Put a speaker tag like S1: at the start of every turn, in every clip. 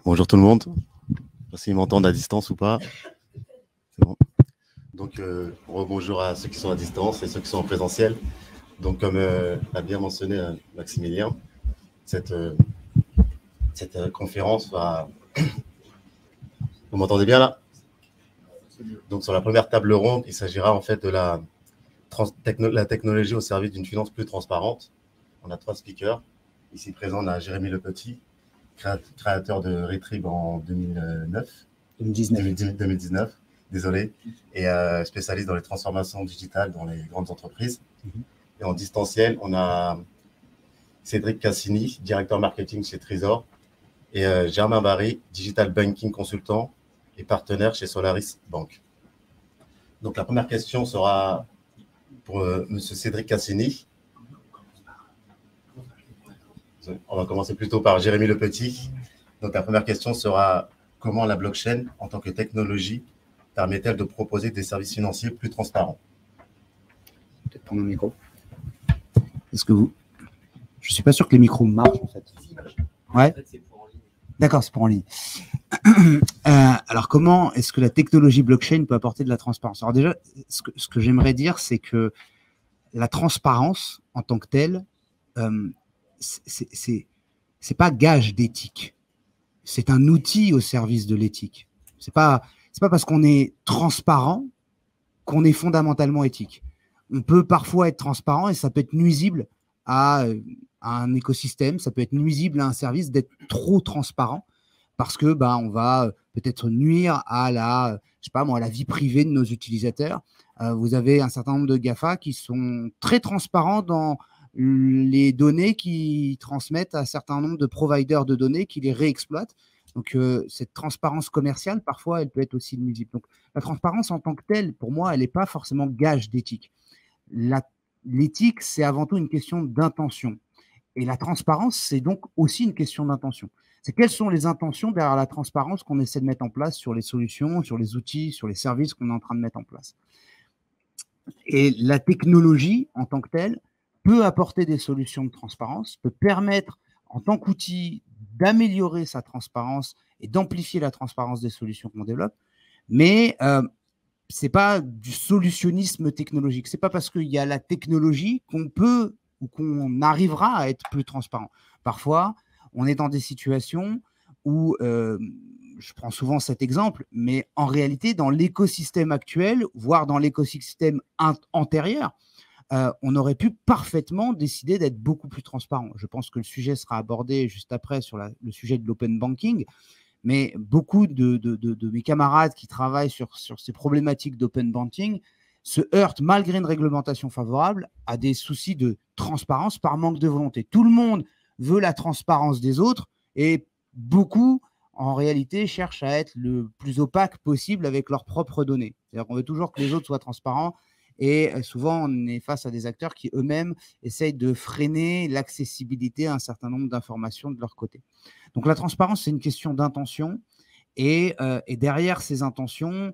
S1: Bonjour tout le monde. Je ne sais pas s'ils m'entendent à distance ou pas. C'est bon. Donc, bonjour à ceux qui sont à distance et ceux qui sont en présentiel. Donc, comme l'a bien mentionné Maximilien, cette conférence va... Vous m'entendez bien là? Donc, sur la première table ronde, il s'agira en fait de la technologie au service d'une finance plus transparente. On a 3 speakers. Ici présent, on a Jérémy Lepetit, créateur de Retrib en 2019, désolé, et spécialiste dans les transformations digitales dans les grandes entreprises. Et en distanciel, on a Cédric Cassini, directeur marketing chez Trésor, et Germain Barry, digital banking consultant et partenaire chez Solaris Bank. Donc la première question sera pour Monsieur Cédric Cassini. On va commencer plutôt par Jérémy Lepetit. Donc, la première question sera comment la blockchain, en tant que technologie, permet-elle de proposer des services financiers plus transparents?
S2: Peut-être prendre un micro. Est-ce que vous... Je ne suis pas sûr que les micros marchent, en fait. Ouais. D'accord, c'est pour en ligne. Alors, comment est-ce que la technologie blockchain peut apporter de la transparence? Alors déjà, ce que j'aimerais dire, c'est que la transparence, en tant que telle, c'est pas gage d'éthique. C'est un outil au service de l'éthique. C'est pas parce qu'on est transparent qu'on est fondamentalement éthique. On peut parfois être transparent et ça peut être nuisible à un écosystème, ça peut être nuisible à un service d'être trop transparent parce que on va peut-être nuire à la vie privée de nos utilisateurs. Vous avez un certain nombre de GAFA qui sont très transparents dans les données qu'ils transmettent à un certain nombre de providers de données qui les réexploitent. Donc, cette transparence commerciale, parfois, elle peut être aussi nuisible. Donc, la transparence en tant que telle, pour moi, elle n'est pas forcément gage d'éthique. L'éthique, c'est avant tout une question d'intention. Et la transparence, c'est donc aussi une question d'intention. C'est quelles sont les intentions derrière la transparence qu'on essaie de mettre en place sur les solutions, sur les outils, sur les services qu'on est en train de mettre en place. Et la technologie, en tant que telle, peut apporter des solutions de transparence, peut permettre, en tant qu'outil, d'améliorer sa transparence et d'amplifier la transparence des solutions qu'on développe, mais ce n'est pas du solutionnisme technologique. Ce n'est pas parce qu'il y a la technologie qu'on peut ou qu'on arrivera à être plus transparent. Parfois, on est dans des situations où, je prends souvent cet exemple, mais en réalité, dans l'écosystème actuel, voire dans l'écosystème antérieur, on aurait pu parfaitement décider d'être beaucoup plus transparent. Je pense que le sujet sera abordé juste après sur le sujet de l'open banking, mais beaucoup de mes camarades qui travaillent sur ces problématiques d'open banking se heurtent, malgré une réglementation favorable, à des soucis de transparence par manque de volonté. Tout le monde veut la transparence des autres et beaucoup, en réalité, cherchent à être le plus opaque possible avec leurs propres données. C'est-à-dire qu'on veut toujours que les autres soient transparents. Et souvent, on est face à des acteurs qui eux-mêmes essayent de freiner l'accessibilité à un certain nombre d'informations de leur côté. Donc, la transparence, c'est une question d'intention. Et derrière ces intentions,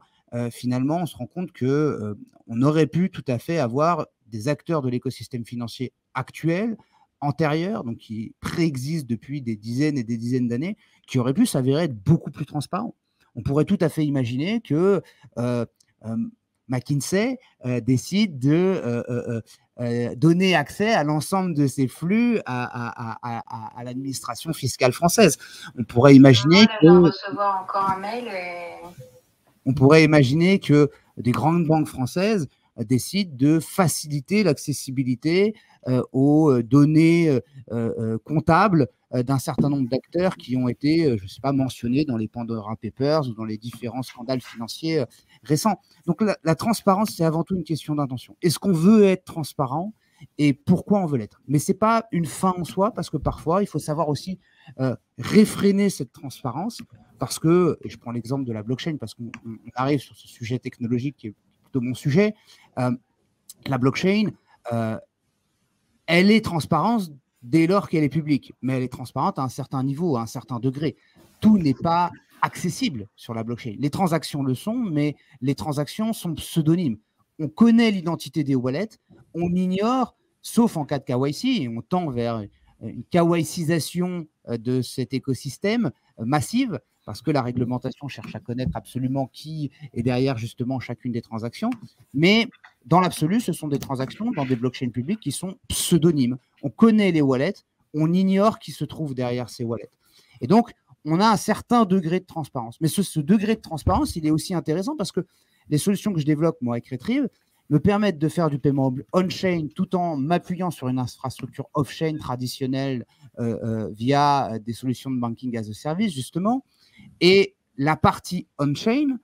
S2: finalement, on se rend compte qu'on aurait pu tout à fait avoir des acteurs de l'écosystème financier actuel, antérieur, donc qui préexistent depuis des dizaines et des dizaines d'années, qui auraient pu s'avérer être beaucoup plus transparents. On pourrait tout à fait imaginer que McKinsey décide de donner accès à l'ensemble de ces flux à l'administration fiscale française. On pourrait imaginer
S3: recevoir encore un mail.
S2: On pourrait imaginer que des grandes banques françaises décident de faciliter l'accessibilité aux données comptables d'un certain nombre d'acteurs qui ont été, je ne sais pas, mentionnés dans les Pandora Papers ou dans les différents scandales financiers récents. Donc la transparence, c'est avant tout une question d'intention. Est-ce qu'on veut être transparent et pourquoi on veut l'être? Mais ce n'est pas une fin en soi, parce que parfois, il faut savoir aussi réfréner cette transparence, parce que, et je prends l'exemple de la blockchain, parce qu'on arrive sur ce sujet technologique qui est plutôt mon sujet, la blockchain, elle est transparente dès lors qu'elle est publique, mais elle est transparente à un certain niveau, à un certain degré. Tout n'est pas accessible sur la blockchain. Les transactions le sont, mais les transactions sont pseudonymes. On connaît l'identité des wallets, on ignore, sauf en cas de KYC, et on tend vers une KYCisation de cet écosystème, massive, parce que la réglementation cherche à connaître absolument qui est derrière justement chacune des transactions. Mais dans l'absolu, ce sont des transactions dans des blockchains publiques qui sont pseudonymes. On connaît les wallets, on ignore qui se trouve derrière ces wallets. Et donc, on a un certain degré de transparence. Mais ce degré de transparence, il est aussi intéressant parce que les solutions que je développe, moi, avec Retrieve, me permettent de faire du paiement on-chain tout en m'appuyant sur une infrastructure off-chain traditionnelle via des solutions de banking as a service, justement. Et la partie on-chain,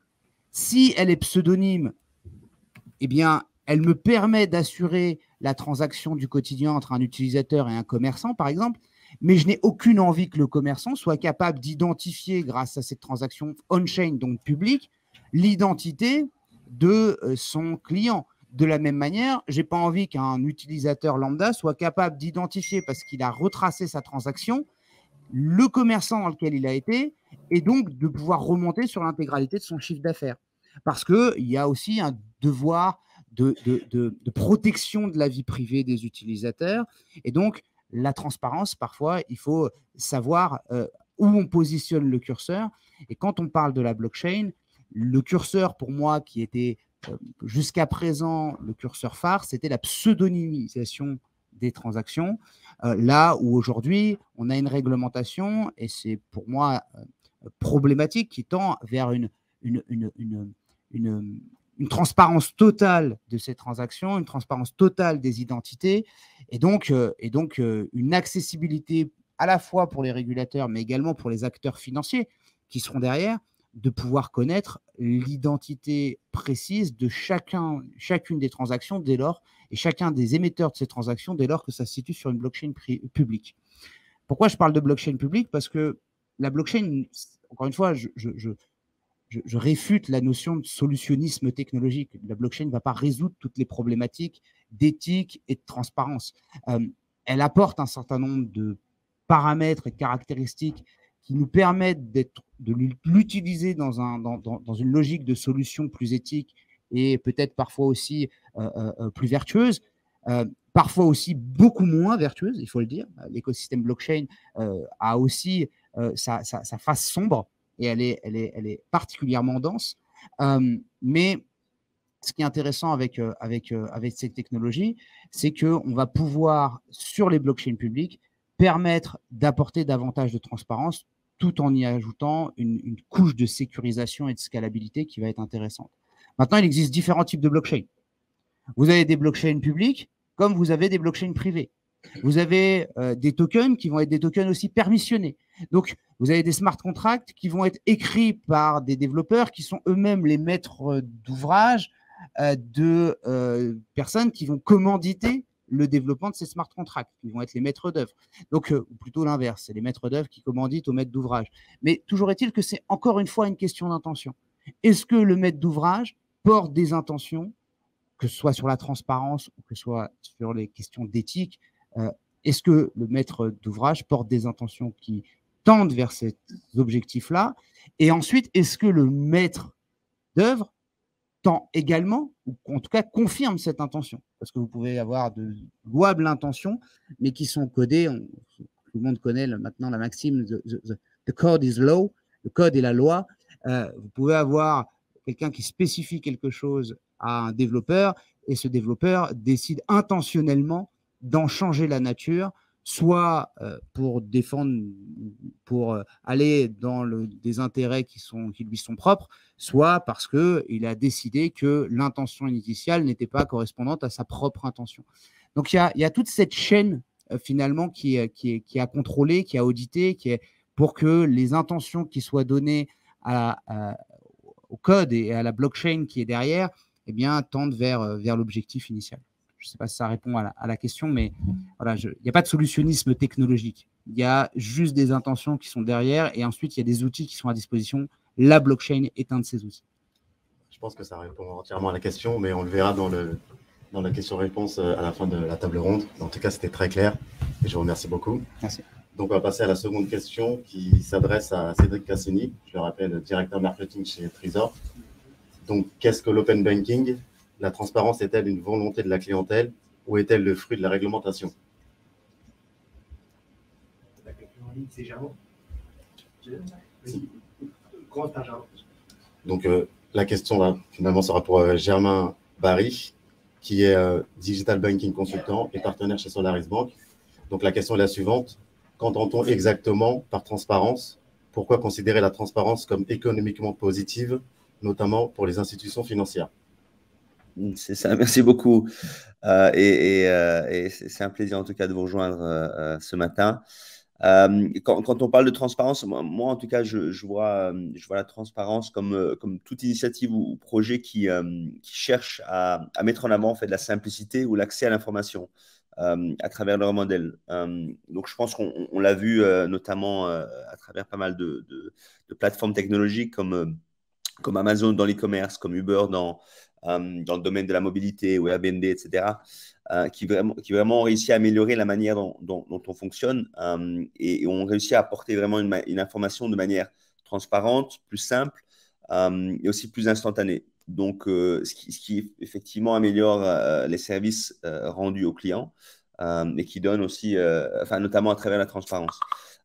S2: si elle est pseudonyme, eh bien, elle me permet d'assurer la transaction du quotidien entre un utilisateur et un commerçant, par exemple, mais je n'ai aucune envie que le commerçant soit capable d'identifier, grâce à cette transaction on-chain, donc publique, l'identité de son client. De la même manière, je n'ai pas envie qu'un utilisateur lambda soit capable d'identifier, parce qu'il a retracé sa transaction, le commerçant dans lequel il a été, et donc de pouvoir remonter sur l'intégralité de son chiffre d'affaires. Parce qu'il y a aussi un devoir de protection de la vie privée des utilisateurs. Et donc, la transparence, parfois, il faut savoir où on positionne le curseur. Et quand on parle de la blockchain, le curseur, pour moi, qui était jusqu'à présent le curseur phare, c'était la pseudonymisation des transactions. Là où aujourd'hui, on a une réglementation, et c'est pour moi problématique, qui tend vers une transparence totale de ces transactions, une transparence totale des identités, et donc une accessibilité à la fois pour les régulateurs, mais également pour les acteurs financiers qui seront derrière, de pouvoir connaître l'identité précise de chacune des transactions dès lors, et chacun des émetteurs de ces transactions dès lors que ça se situe sur une blockchain publique. Pourquoi je parle de blockchain publique? Parce que la blockchain, encore une fois, je réfute la notion de solutionnisme technologique. La blockchain ne va pas résoudre toutes les problématiques d'éthique et de transparence. Elle apporte un certain nombre de paramètres et de caractéristiques qui nous permettent de l'utiliser dans une logique de solution plus éthique et peut-être parfois aussi plus vertueuse, parfois aussi beaucoup moins vertueuse, il faut le dire. L'écosystème blockchain a aussi sa face sombre, et elle est particulièrement dense. Mais ce qui est intéressant avec cette technologie, c'est qu'on va pouvoir, sur les blockchains publiques, permettre d'apporter davantage de transparence tout en y ajoutant une couche de sécurisation et de scalabilité qui va être intéressante. Maintenant, il existe différents types de blockchains. Vous avez des blockchains publiques comme vous avez des blockchains privées. Vous avez des tokens qui vont être des tokens aussi permissionnés. Donc, vous avez des smart contracts qui vont être écrits par des développeurs qui sont eux-mêmes les maîtres d'ouvrage de personnes qui vont commanditer le développement de ces smart contracts, qui vont être les maîtres d'œuvre. Donc, plutôt l'inverse, c'est les maîtres d'œuvre qui commanditent aux maîtres d'ouvrage. Mais toujours est-il que c'est encore une fois une question d'intention. Est-ce que le maître d'ouvrage porte des intentions, que ce soit sur la transparence ou que ce soit sur les questions d'éthique? Est-ce que le maître d'ouvrage porte des intentions qui tendent vers ces objectifs-là? Et ensuite, est-ce que le maître d'œuvre tend également, ou en tout cas confirme cette intention? Parce que vous pouvez avoir de louables intentions, mais qui sont codées, tout le monde connaît maintenant la maxime the code is law, le code est la loi. Vous pouvez avoir quelqu'un qui spécifie quelque chose à un développeur, et ce développeur décide intentionnellement d'en changer la nature, soit pour défendre, pour aller dans des intérêts qui lui sont propres, soit parce qu'il a décidé que l'intention initiale n'était pas correspondante à sa propre intention. Donc il y a toute cette chaîne finalement qui est à contrôler, qui est à auditer, pour que les intentions qui soient données au code et à la blockchain qui est derrière, eh bien, tendent vers l'objectif initial. Je ne sais pas si ça répond à la question, mais voilà, il n'y a pas de solutionnisme technologique. Il y a juste des intentions qui sont derrière, et ensuite, il y a des outils qui sont à disposition. La blockchain est un de ces outils.
S1: Je pense que ça répond entièrement à la question, mais on le verra dans la question-réponse à la fin de la table ronde. En tout cas, c'était très clair, et je vous remercie beaucoup.
S2: Merci.
S1: Donc, on va passer à la seconde question qui s'adresse à Cédric Cassini, je le rappelle, directeur marketing chez Trésor. Donc, qu'est-ce que l'open banking? La transparence est-elle une volonté de la clientèle ou est-elle le fruit de la réglementation?
S4: La question en ligne, c'est Jérôme.
S1: Donc, la question, là, finalement, sera pour Germain Barry, qui est Digital Banking Consultant et partenaire chez Solaris Bank. Donc, la question est la suivante. Qu'entend-on exactement par transparence? Pourquoi considérer la transparence comme économiquement positive, notamment pour les institutions financières?
S4: C'est ça, merci beaucoup. Et c'est un plaisir en tout cas de vous rejoindre ce matin. Quand on parle de transparence, moi en tout cas, je vois la transparence comme toute initiative ou projet qui cherche à mettre en avant en fait, la simplicité ou l'accès à l'information à travers leur modèle. Donc je pense qu'on l'a vu notamment à travers pas mal de plateformes technologiques comme Amazon dans l'e-commerce, comme Uber dans le domaine de la mobilité ou Airbnb, etc., qui vraiment ont réussi à améliorer la manière dont on fonctionne et ont réussi à apporter vraiment une information de manière transparente, plus simple et aussi plus instantanée. Donc, ce qui effectivement améliore les services rendus aux clients et qui donne aussi, notamment à travers la transparence.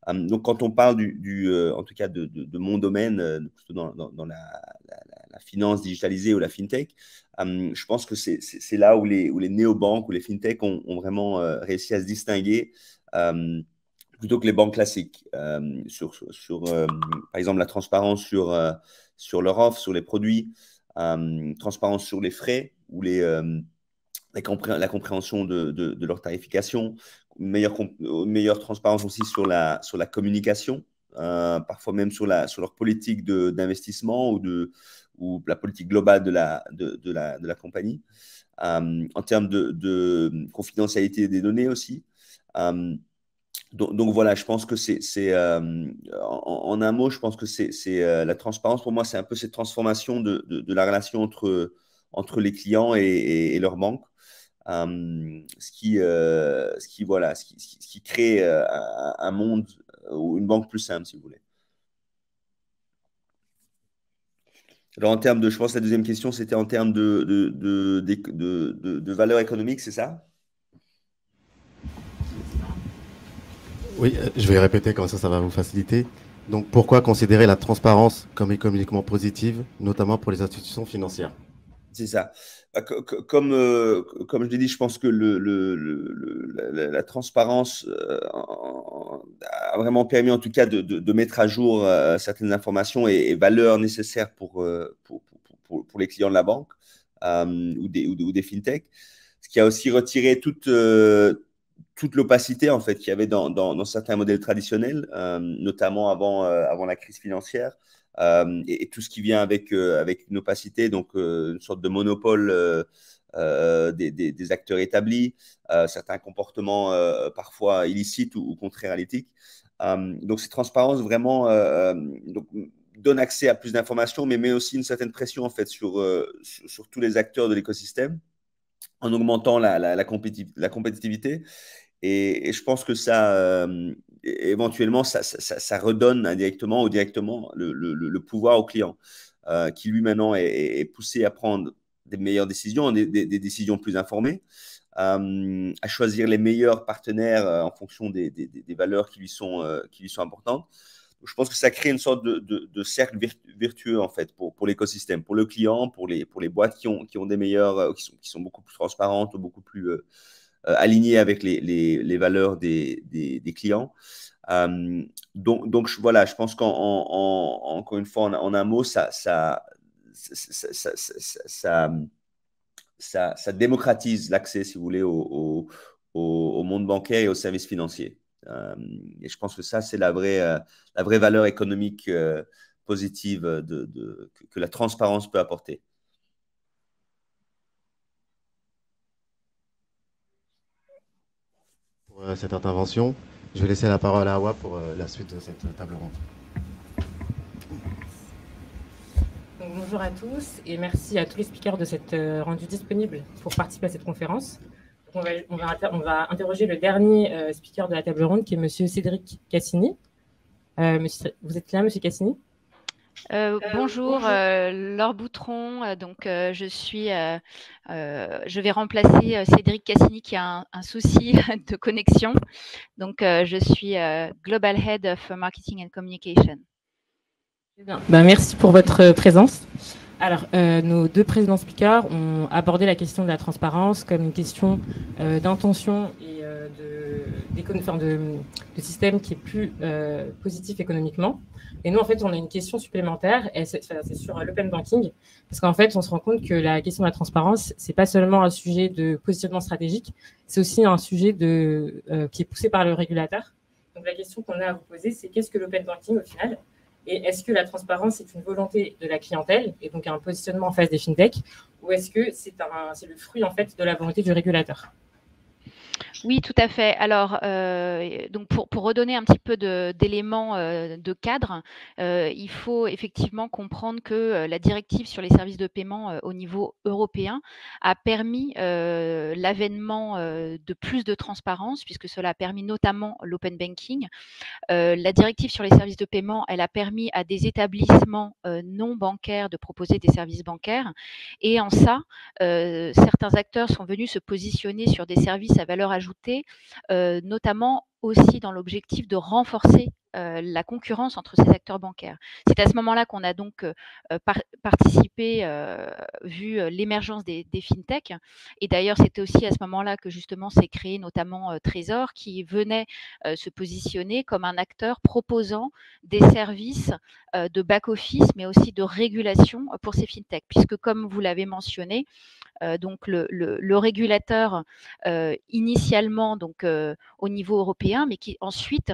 S4: Donc, quand on parle en tout cas de mon domaine, plutôt dans la finance digitalisée ou la fintech, je pense que c'est là où les néobanques ou les fintech ont vraiment réussi à se distinguer plutôt que les banques classiques. Par exemple, la transparence sur leur offre, sur les produits, transparence sur les frais ou la compréhension de leur tarification, meilleure transparence aussi sur la communication, parfois même sur leur politique d'investissement ou la politique globale de la compagnie, en termes de confidentialité des données aussi. Donc voilà, je pense que en un mot, je pense que c'est la transparence. Pour moi, c'est un peu cette transformation de la relation entre les clients et leur banque. Ce qui crée un monde ou une banque plus simple, si vous voulez. Alors, en termes je pense que la deuxième question, c'était en termes de valeur économique, c'est ça?
S1: Oui, je vais répéter, comme ça va vous faciliter. Donc, pourquoi considérer la transparence comme économiquement positive, notamment pour les institutions financières?
S4: C'est ça. Comme je l'ai dit, je pense que la transparence a vraiment permis, en tout cas, de mettre à jour certaines informations et valeurs nécessaires pour les clients de la banque ou des fintechs. Ce qui a aussi retiré toute l'opacité en fait, qu'il y avait dans certains modèles traditionnels, notamment avant la crise financière. Et tout ce qui vient avec une opacité, donc une sorte de monopole des acteurs établis, certains comportements parfois illicites ou contraires à l'éthique. Donc, cette transparence vraiment donne accès à plus d'informations, mais met aussi une certaine pression en fait, sur tous les acteurs de l'écosystème en augmentant la compétitivité. Et je pense que ça, éventuellement, ça redonne indirectement ou directement le pouvoir au client, qui lui maintenant est poussé à prendre des meilleures décisions, des décisions plus informées, à choisir les meilleurs partenaires en fonction des valeurs qui lui sont importantes. Donc, je pense que ça crée une sorte de cercle vertueux en fait pour l'écosystème, pour le client, pour les boîtes qui ont des meilleurs, qui sont beaucoup plus transparentes, beaucoup plus aligné avec les valeurs des clients. Donc voilà, je pense qu'encore une fois, en un mot, ça démocratise l'accès, si vous voulez, au monde bancaire et aux services financiers. Et je pense que ça, c'est la vraie valeur économique positive que la transparence peut apporter.
S1: Cette intervention. Je vais laisser la parole à Awa pour la suite de cette table ronde.
S5: Donc, bonjour à tous et merci à tous les speakers de s'être rendus disponibles pour participer à cette conférence. Donc, on va interroger le dernier speaker de la table ronde qui est Monsieur Cédric Cassini. Vous êtes là, Monsieur Cassini?
S6: Bonjour, Laure Boutron. Je vais remplacer Cédric Cassini qui a un souci de connexion. Donc, je suis Global Head of Marketing and Communication.
S5: Bien. Ben, merci pour votre présence. Alors, nos deux présidents speakers ont abordé la question de la transparence comme une question d'intention et de système qui est plus positif économiquement. Et nous, en fait, on a une question supplémentaire, et c'est sur l'open banking, parce qu'en fait, on se rend compte que la question de la transparence, c'est pas seulement un sujet de positionnement stratégique, c'est aussi un sujet qui est poussé par le régulateur. Donc, la question qu'on a à vous poser, c'est qu'est-ce que l'open banking au final ? Et est-ce que la transparence est une volonté de la clientèle et donc un positionnement en face des fintechs, ou est-ce que c'est le fruit en fait de la volonté du régulateur ?
S6: Oui, tout à fait. Alors, donc pour redonner un petit peu d'éléments de cadre, il faut effectivement comprendre que la directive sur les services de paiement au niveau européen a permis l'avènement de plus de transparence, puisque cela a permis notamment l'open banking. La directive sur les services de paiement, elle a permis à des établissements non bancaires de proposer des services bancaires. Et en ça, certains acteurs sont venus se positionner sur des services à valeur ajoutée, notamment aussi dans l'objectif de renforcer la concurrence entre ces acteurs bancaires. C'est à ce moment-là qu'on a donc participé, vu l'émergence des fintechs. Et d'ailleurs, c'était aussi à ce moment-là que justement s'est créé notamment Trésor, qui venait se positionner comme un acteur proposant des services de back-office, mais aussi de régulation pour ces fintechs, puisque comme vous l'avez mentionné, donc le régulateur initialement donc au niveau européen, mais qui ensuite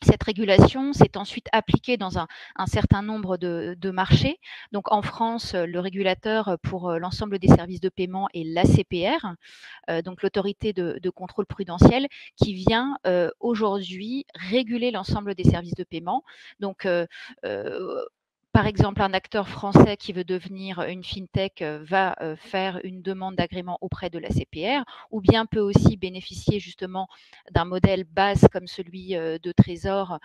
S6: cette régulation s'est ensuite appliquée dans un certain nombre de marchés. Donc en France, le régulateur pour l'ensemble des services de paiement est l'ACPR, donc l'autorité de contrôle prudentiel, qui vient aujourd'hui réguler l'ensemble des services de paiement. Donc par exemple, un acteur français qui veut devenir une fintech va faire une demande d'agrément auprès de la CPR, ou bien peut aussi bénéficier justement d'un modèle base comme celui de Trésor,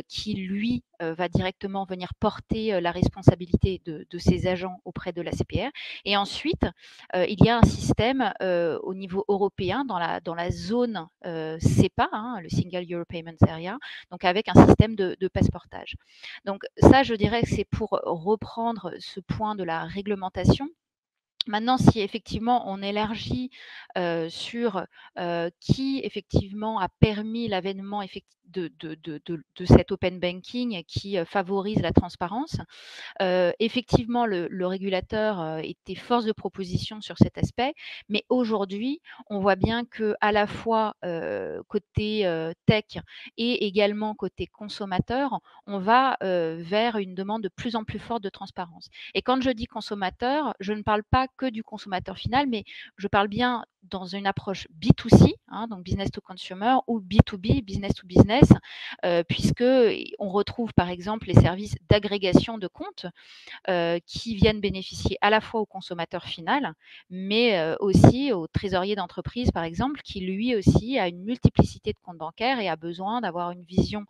S6: qui lui va directement venir porter la responsabilité de ses agents auprès de la CPR. Et ensuite, il y a un système au niveau européen dans la zone SEPA, le Single Euro Payments Area, donc avec un système de passeportage. Donc ça, je dirais que c'est pour reprendre ce point de la réglementation. Maintenant, si effectivement on élargit sur qui effectivement a permis l'avènement de cet open banking qui favorise la transparence, effectivement le régulateur était force de proposition sur cet aspect, mais aujourd'hui on voit bien que à la fois côté tech et également côté consommateur, on va vers une demande de plus en plus forte de transparence. Et quand je dis consommateur, je ne parle pas que du consommateur final, mais je parle bien dans une approche B2C, donc business to consumer, ou B2B, business to business, puisque on retrouve par exemple les services d'agrégation de comptes qui viennent bénéficier à la fois au consommateur final, mais aussi au trésorier d'entreprise par exemple, qui lui aussi a une multiplicité de comptes bancaires et a besoin d'avoir une vision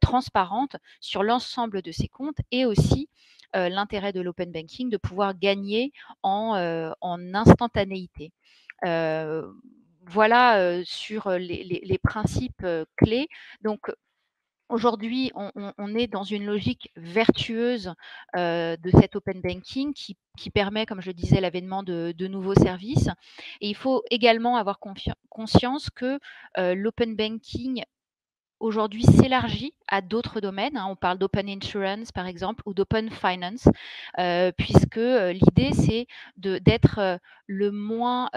S6: transparente sur l'ensemble de ses comptes, et aussi l'intérêt de l'open banking de pouvoir gagner en instantanéité. Voilà sur les principes clés. Donc aujourd'hui, on est dans une logique vertueuse de cet open banking qui permet, comme je disais, l'avènement de nouveaux services. Et il faut également avoir conscience que l'open banking aujourd'hui s'élargit à d'autres domaines. On parle d'open insurance, par exemple, ou d'open finance, puisque l'idée, c'est d'être le moins...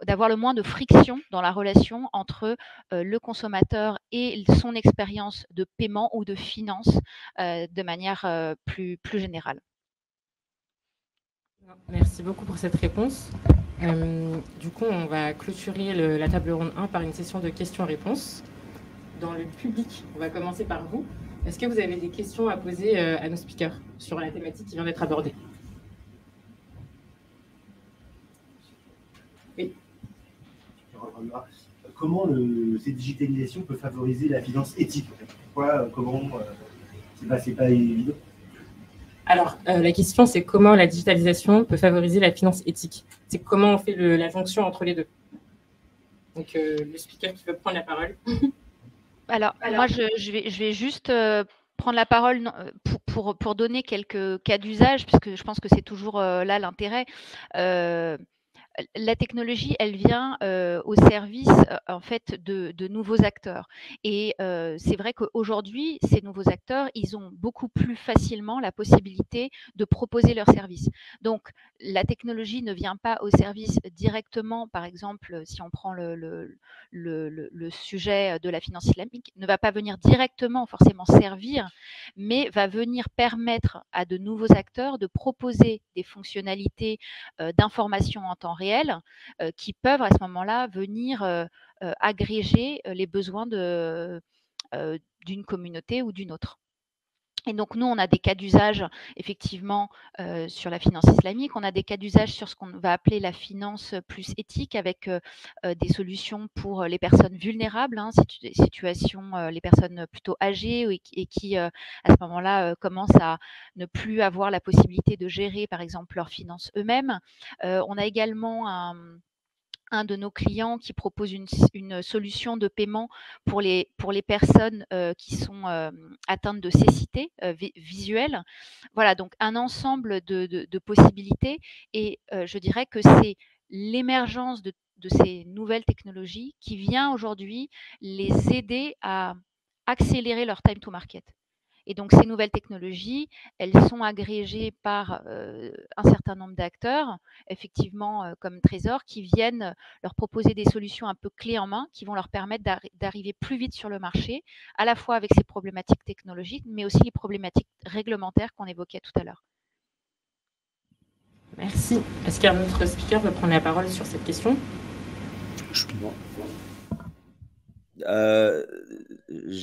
S6: d'avoir le moins de friction dans la relation entre le consommateur et son expérience de paiement ou de finance de manière plus générale.
S5: Merci beaucoup pour cette réponse. Du coup, on va clôturer la table ronde 1 par une session de questions-réponses. Dans le public, on va commencer par vous. Est-ce que vous avez des questions à poser à nos speakers sur la thématique qui vient d'être abordée ? Oui.
S7: Comment cette digitalisation peut favoriser la finance éthique? C'est pas évident.
S5: Alors, la question, c'est comment la digitalisation peut favoriser la finance éthique. C'est comment on fait la jonction entre les deux. Donc, le speaker qui veut prendre la parole.
S6: Alors moi, je vais juste prendre la parole pour donner quelques cas d'usage, puisque je pense que c'est toujours là l'intérêt. La technologie, elle vient au service en fait de nouveaux acteurs. Et c'est vrai qu'aujourd'hui, ces nouveaux acteurs, ils ont beaucoup plus facilement la possibilité de proposer leurs services. Donc, la technologie ne vient pas au service directement, par exemple, si on prend le sujet de la finance islamique, ne va pas venir directement forcément servir, mais va venir permettre à de nouveaux acteurs de proposer des fonctionnalités d'information en temps réel qui peuvent à ce moment-là venir agréger les besoins d'une communauté ou d'une autre. Et donc, nous, on a des cas d'usage, effectivement, sur la finance islamique. On a des cas d'usage sur ce qu'on va appeler la finance plus éthique, avec des solutions pour les personnes vulnérables, hein, situations, les personnes plutôt âgées et qui à ce moment-là, commencent à ne plus avoir la possibilité de gérer, par exemple, leurs finances eux-mêmes. On a également un de nos clients qui propose une solution de paiement pour les personnes qui sont atteintes de cécité visuelle. Voilà, donc un ensemble de possibilités. Et je dirais que c'est l'émergence de ces nouvelles technologies qui vient aujourd'hui les aider à accélérer leur time to market. Et donc, ces nouvelles technologies, elles sont agrégées par un certain nombre d'acteurs, effectivement, comme Trésor, qui viennent leur proposer des solutions un peu clés en main, qui vont leur permettre d'arriver plus vite sur le marché, à la fois avec ces problématiques technologiques, mais aussi les problématiques réglementaires qu'on évoquait tout à l'heure.
S5: Merci. Est-ce qu'un autre speaker veut prendre la parole sur cette question?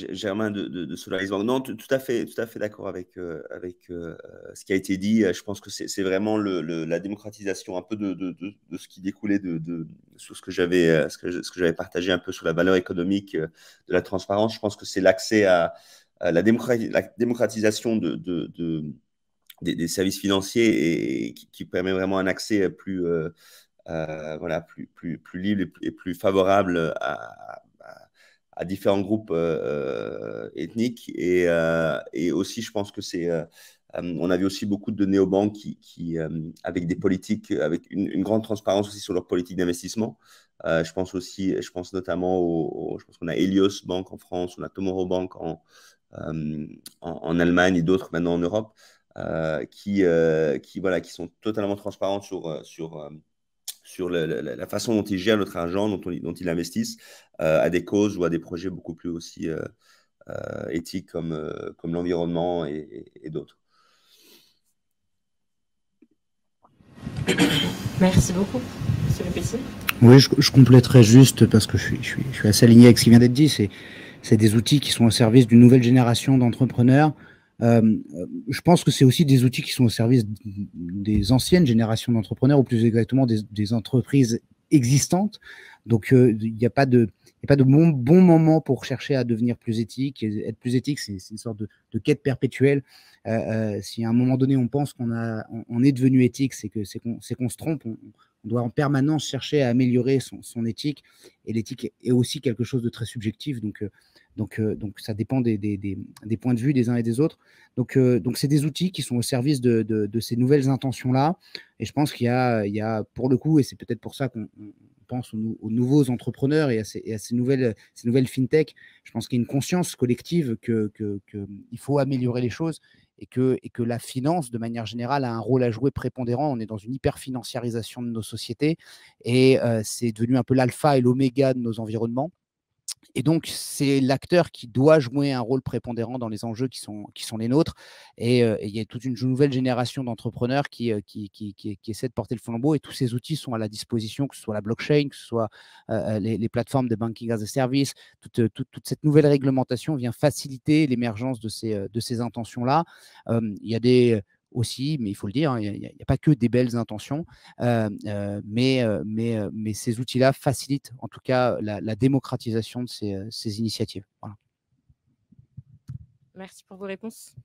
S4: Germain de Solaris Bank. Non, tout à fait d'accord avec ce qui a été dit. Je pense que c'est vraiment la démocratisation un peu de ce qui découlait sur ce que j'avais partagé un peu sur la valeur économique de la transparence. Je pense que c'est l'accès à la démocratisation des services financiers et qui permet vraiment un accès plus libre et plus favorable à différents groupes ethniques et aussi je pense que on avait aussi beaucoup de néobanques qui avec des politiques, avec une grande transparence aussi sur leur politique d'investissement. Je pense notamment je pense qu'on a Helios Bank en France, on a Tomorrow Bank en Allemagne et d'autres maintenant en Europe qui sont totalement transparentes sur la façon dont ils gèrent notre argent, dont ils investissent à des causes ou à des projets beaucoup plus aussi éthiques comme l'environnement et d'autres.
S5: Merci beaucoup, Monsieur Le Pécy.
S2: Oui, je compléterai juste parce que je suis assez aligné avec ce qui vient d'être dit. C'est des outils qui sont au service d'une nouvelle génération d'entrepreneurs. Je pense que c'est aussi des outils qui sont au service des anciennes générations d'entrepreneurs, ou plus exactement des entreprises existantes. Donc, il n'y a pas de bon moment pour chercher à devenir plus éthique. Et être plus éthique, c'est une sorte de quête perpétuelle. Si à un moment donné, on pense on est devenu éthique, c'est qu'on se trompe. On doit en permanence chercher à améliorer son éthique. Et l'éthique est aussi quelque chose de très subjectif. Donc, ça dépend des points de vue des uns et des autres. Donc c'est des outils qui sont au service de ces nouvelles intentions-là. Et je pense qu'il y a, pour le coup, et c'est peut-être pour ça qu'on pense aux nouveaux entrepreneurs et à ces nouvelles fintech, je pense qu'il y a une conscience collective qu'il faut améliorer les choses et que la finance, de manière générale, a un rôle à jouer prépondérant. On est dans une hyper-financiarisation de nos sociétés et c'est devenu un peu l'alpha et l'oméga de nos environnements. Et donc, c'est l'acteur qui doit jouer un rôle prépondérant dans les enjeux qui sont les nôtres. Et il y a toute une nouvelle génération d'entrepreneurs qui essaient de porter le flambeau. Et tous ces outils sont à la disposition, que ce soit la blockchain, que ce soit les plateformes de banking as a service. Toute cette nouvelle réglementation vient faciliter l'émergence de ces intentions-là. Il y a aussi, mais il faut le dire, il n'y a pas que des belles intentions, mais ces outils-là facilitent en tout cas la démocratisation de ces initiatives. Voilà.
S5: Merci pour vos réponses.